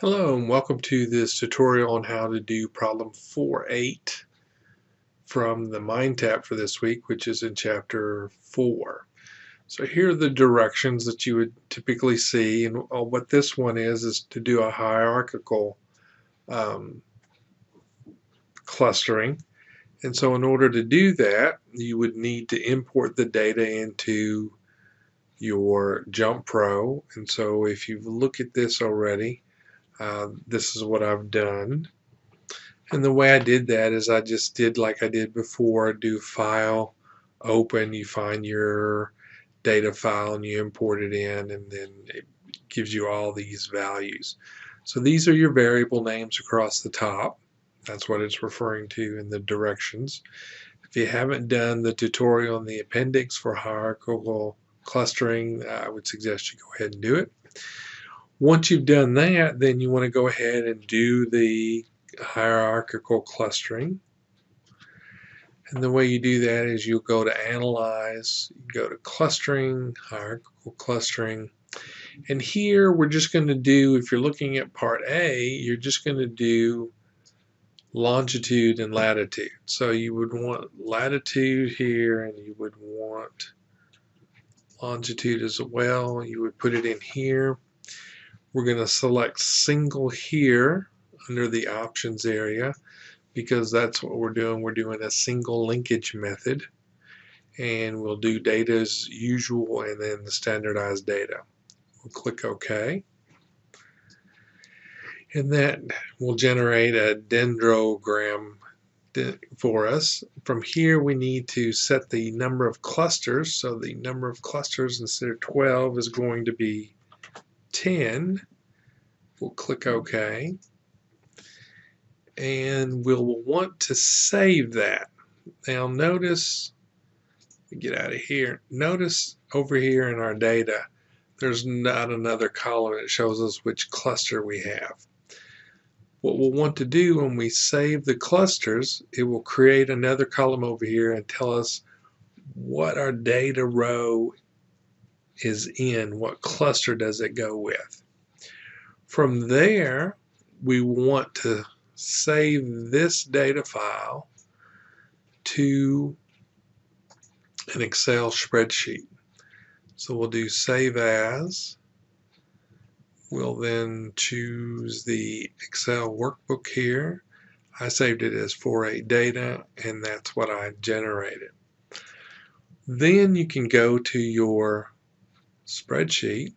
Hello and welcome to this tutorial on how to do problem 4.8 from the MindTap for this week, which is in chapter 4. So here are the directions that you would typically see, and what this one is to do a hierarchical clustering. And so in order to do that, you would need to import the data into your Ch4Pro. And so if you look at this already, this is what I've done. And the way I did that is I just did like I did before, do file, open, you find your data file and you import it in, and then it gives you all these values. So these are your variable names across the top. That's what it's referring to in the directions. If you haven't done the tutorial in the appendix for hierarchical clustering, I would suggest you go ahead and do it. Once you've done that, then you want to go ahead and do the hierarchical clustering. And the way you do that is you'll go to Analyze, go to Clustering, Hierarchical Clustering. And here we're just going to do, if you're looking at part A, you're just going to do longitude and latitude. So you would want latitude here, and you would want longitude as well. You would put it in here. We're going to select single here under the options area, because that's what we're doing. We're doing a single linkage method, and we'll do data as usual and then the standardized data. We'll click OK, and that will generate a dendrogram for us. From here we need to set the number of clusters, so the number of clusters instead of 12 is going to be 10. We'll click OK, and we'll want to save that. Now notice, get out of here, notice over here in our data there's not another column that shows us which cluster we have. What we'll want to do when we save the clusters, it will create another column over here and tell us what our data row is in, what cluster does it go with. From there, we want to save this data file to an Excel spreadsheet. So we'll do Save As. We'll then choose the Excel workbook here. I saved it as 4.8 data, and that's what I generated. Then you can go to your spreadsheet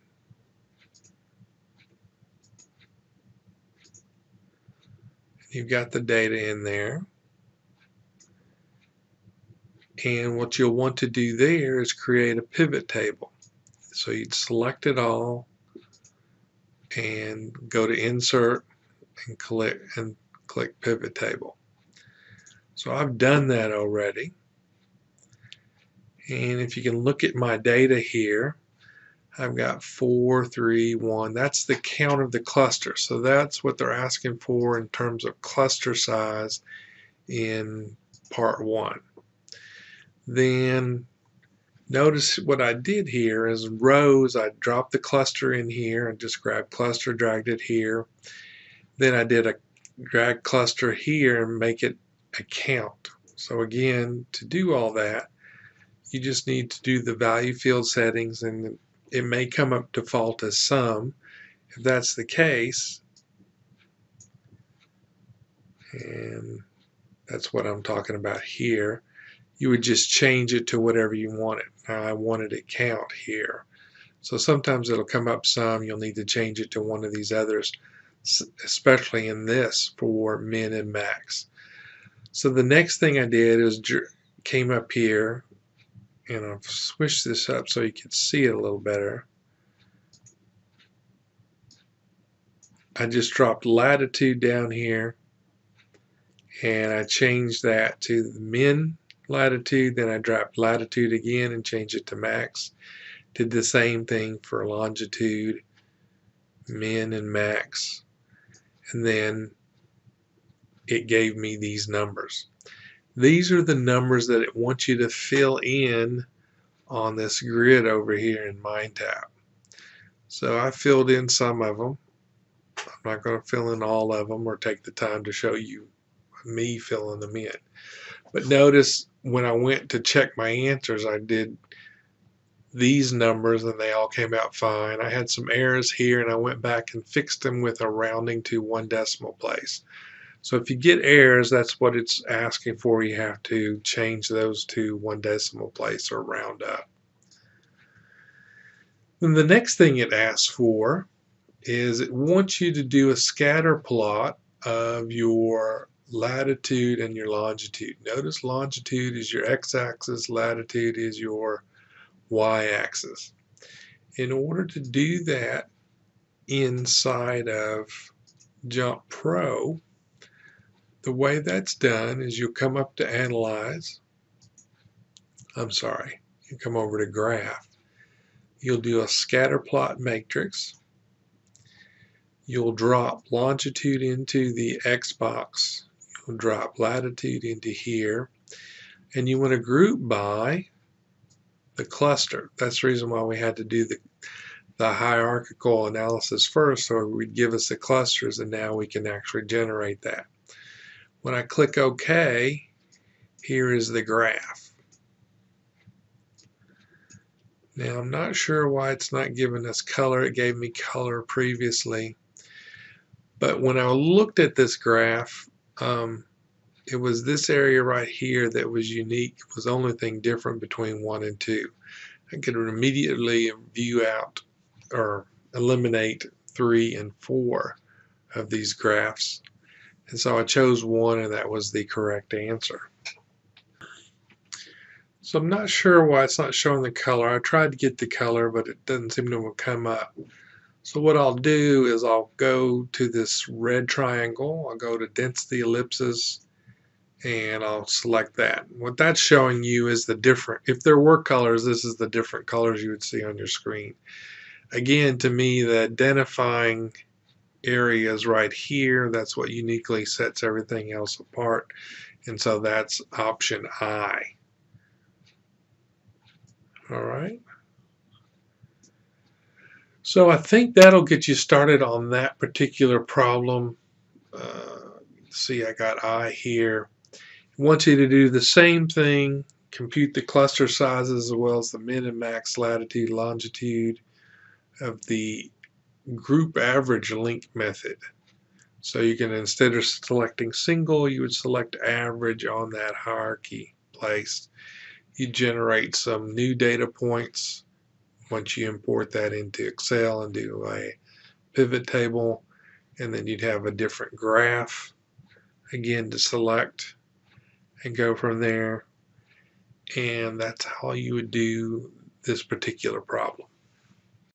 You've got the data in there, and what you'll want to do there is create a pivot table. So you'd select it all and go to Insert and click Pivot Table. So I've done that already, and if you can look at my data here, I've got 4, 3, 1. That's the count of the cluster. So that's what they're asking for in terms of cluster size in part 1. Then notice what I did here is rows. I dropped the cluster in here and just grabbed cluster, dragged it here. Then I did a drag cluster here and make it a count. So again, to do all that, you just need to do the value field settings, and it may come up default as sum. If that's the case, and that's what I'm talking about here, you would just change it to whatever you wanted. Now I wanted it count here. So sometimes it'll come up sum. You'll need to change it to one of these others, especially in this for min and max. So the next thing I did is came up here, and I've switched this up so you can see it a little better. I just dropped latitude down here, and I changed that to the min latitude. Then I dropped latitude again and changed it to max. Did the same thing for longitude, min and max, and then it gave me these numbers. These are the numbers that it wants you to fill in on this grid over here in MindTap. So I filled in some of them. I'm I'm not going to fill in all of them or take the time to show you me filling them in. But notice when I went to check my answers, I did these numbers and they all came out fine. I had some errors here and I went back and fixed them with a rounding to 1 decimal place. So if you get errors, that's what it's asking for. You have to change those to 1 decimal place or round up. Then the next thing it asks for is it wants you to do a scatter plot of your latitude and your longitude. Notice longitude is your x-axis, latitude is your y-axis. In order to do that inside of Ch4Pro, the way that's done is you'll come up to Analyze. You come over to Graph. You'll do a scatter plot matrix. You'll drop longitude into the X box. You'll drop latitude into here. And you want to group by the cluster. That's the reason why we had to do the hierarchical analysis first, so it would give us the clusters, and now we can actually generate that. When I click OK, here is the graph. Now I'm not sure why it's not giving us color. It gave me color previously. But when I looked at this graph, it was this area right here that was unique. It was the only thing different between 1 and 2. I could immediately view out or eliminate 3 and 4 of these graphs. And so I chose 1, and that was the correct answer. So I'm not sure why it's not showing the color. I tried to get the color, but it doesn't seem to come up. So what I'll do is I'll go to this red triangle. I'll go to density ellipses, and I'll select that. What that's showing you is the different, if there were colors, this is the different colors you would see on your screen. Again, to me, the identifying area is right here. That's what uniquely sets everything else apart. And so that's option I. All right. So I think that'll get you started on that particular problem. See, I got I here. I want you to do the same thing, compute the cluster sizes as well as the min and max latitude, longitude of the group average link method. So you can, instead of selecting single, you would select average on that hierarchy place. You generate some new data points once you import that into Excel and do a pivot table, and then you'd have a different graph again to select and go from there. And that's how you would do this particular problem.